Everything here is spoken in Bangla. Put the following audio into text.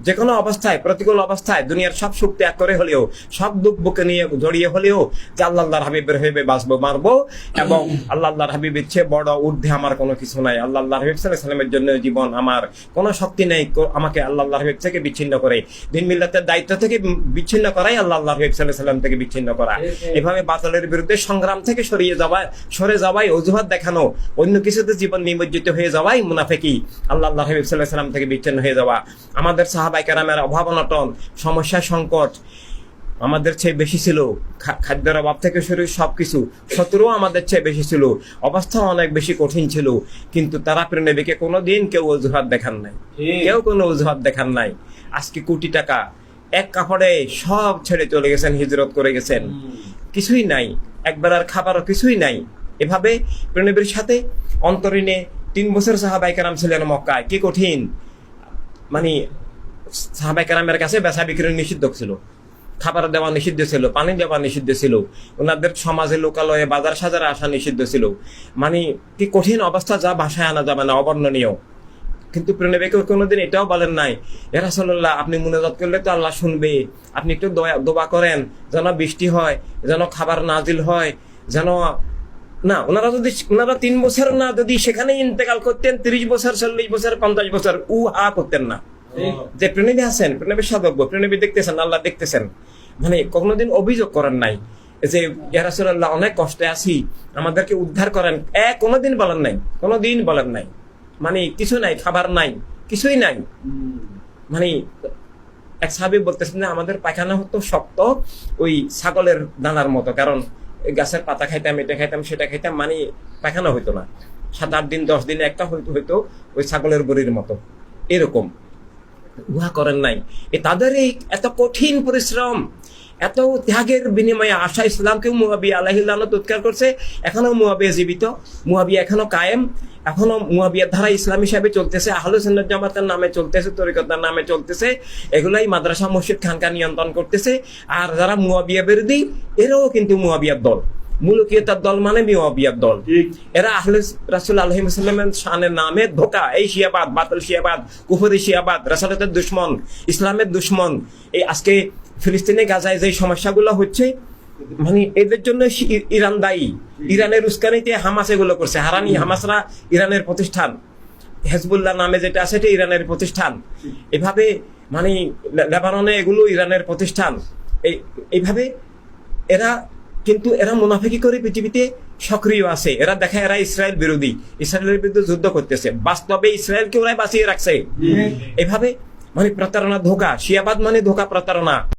যে কোনো অবস্থায়, প্রতিকূল অবস্থায় দুনিয়ার সব সুখ ত্যাগ করে হলেও, সব দুঃখ বুকে নিয়ে জড়িয়ে হলেও যে আল্লাহর হাবিবের হইবে বাঁচবো মারবো, এবং আল্লাহর হাবিবের চেয়ে বড় ঊর্ধ্বে আমার কোনো কিছু নাই। আল্লাহর হাবিব সাল্লাল্লাহু আলাইহি সাল্লামের জন্য জীবন, আমার কোনো শক্তি নেই আমাকে আল্লাহর হাবিব থেকে বিচ্ছিন্ন করে। দিন মিল্লাতের দায়িত্ব থেকে বিচ্ছিন্ন করাই আল্লাহর হাবিব সাল্লাল্লাহু আলাইহি সাল্লাম থেকে বিচ্ছিন্ন করা। এভাবে বাতিলের বিরুদ্ধে সংগ্রাম থেকে সরে যাওয়াই, অজুহাত দেখানো, অন্য কিছুতে জীবন নিমজ্জিত হয়ে যাওয়াই মুনাফিকি, আল্লাহর হাবিব সাল্লাল্লাহু আলাইহি সাল্লাম থেকে বিচ্ছিন্ন হয়ে যাওয়া। আমাদের সাহাবায়ে কেরামের অভাব অনটন, সমস্যা সংকট আমাদের চেয়ে বেশি ছিল, খাদ্যের অভাব থেকে শুরু সবকিছু, শত্রুও আমাদের চেয়ে বেশি ছিল, অবস্থা অনেক বেশি কঠিন ছিল, কিন্তু তারা প্রেরণাকে কোনোদিন কেউ অজুহাত দেখান নাই, কেউ কোনো অজুহাত দেখান নাই। আজকে কোটি টাকা এক কাপড়ে সব ছেড়ে চলে গেছেন, হিজরত করে গেছেন, কিছুই নাই, একবেলার খাবারও কিছুই নাই। এভাবে প্রেরণার সাথে অন্তরীণে 3 বছর সাহাবায়ে কেরাম ছিলেন মক্কায়। কি কঠিন, মানে সাহাবায়ে কেরামের কাছে বেচা বিক্রি নিষিদ্ধ ছিল, খাবার দেওয়া নিষিদ্ধ ছিল, পানি দেওয়া নিষিদ্ধ ছিল, ওনাদের সমাজে লোকালয়ে বাজার সাজারে আসা নিষিদ্ধ ছিল। মানে কি কঠিন অবস্থা, যা ভাষায় আনা যাবে না, অবর্ণনীয়। কিন্তু প্রেরণাকে কোনোদিন এটাও বলেন নাই, ইয়া রাসূলুল্লাহ আপনি মুনাজাত করলে তো আল্লাহ শুনবে, আপনি একটু দোয়া করেন যেন বৃষ্টি হয়, যেন খাবার নাজিল হয়, যেন না। ওনারা 3 বছর না যদি সেখানে ইন্তেকাল করতেন, 30 বছর 40 বছর 50 বছর করতেন না। যে প্রণবী আছেন, প্রণবীর সদব্য, প্রণবী দেখতেছেন, আল্লাহ দেখতেছেন, মানে কোনোদিন অভিযোগ করেন নাই যে ইয়া রাসূলুল্লাহ অনেক কষ্টে আছি, আমাদেরকে উদ্ধার করেন, কোনোদিন বলেন নাই, কোনোদিন বলেন নাই। মানে কিছু নাই, খাবার নাই, কিছুই নাই। মানে এক সাহাবী বলতেছেন যে আমাদের পায়খানা হতো শক্ত ওই ছাগলের দানার মতো, কারণ গাছের পাতা খাইতাম, এটা খাইতাম, সেটা খাইতাম, মানে পায়খানা হইতো না। 7-8 দিন 10 দিনে একটা হইতো ওই ছাগলের বড়ির মতো, এরকম। উহা করেন নাই। তাদের এই এত কঠিন পরিশ্রম, এত ত্যাগের বিনিময়ে আশা ইসলামকে মুয়াবিয়া আলাইহিস লানত উৎকার করছে। এখনো মুয়াবিয়া জীবিত, মুয়াবিয়া এখনো কায়েম, এখনো মুয়াবিয়ার ধারা ইসলাম হিসাবে চলতেছে, আহলে সুন্নাত জামাতের নামে চলতেছে, তরিকতের নামে চলতেছে। এগুলাই মাদ্রাসা মসজিদ খানকা নিয়ন্ত্রণ করতেছে। আর যারা মুয়াবিয়া বিরোধী, এরাও কিন্তু মুয়াবিয়ার দল, মুলুকিয়তার দল, মানে মুয়াবিয়ার দল। এরা আহলে রাসূল আলাইহিস সাল্লামের শানের নামে ধোঁকা, এই শিয়াবাদ, বাতিল শিয়াবাদ, কুফরি শিয়াবাদ, রাসূলের দুশমন, ইসলামের দুশমন। এই আজকে ফিলিস্তিনে গাজায় যে সমস্যাগুলো হচ্ছে, মানে এদের জন্য ইরান দায়ী। ইরানের উস্কানিতে হামাস এগুলো করছে। হামাসরা ইরানের প্রতিষ্ঠান, হেজবুল্লাহ নামে যেটা আছে এটা ইরানের প্রতিষ্ঠান। এভাবে মানে লেবাননে এগুলো ইরানের প্রতিষ্ঠান। এইভাবে এরা কিন্তু এরা মুনাফিকি করে পৃথিবীতে সক্রিয় আছে। এরা দেখায় এরা ইসরায়েল বিরোধী, ইসরায়েলের বিরুদ্ধে যুদ্ধ করতেছে, বাস্তবে ইসরায়েলকে ওরাই বাঁচিয়ে রাখছে। এভাবে মানে প্রতারণা, ধোঁকা, শিয়াবাদ মানে ধোঁকা, প্রতারণা।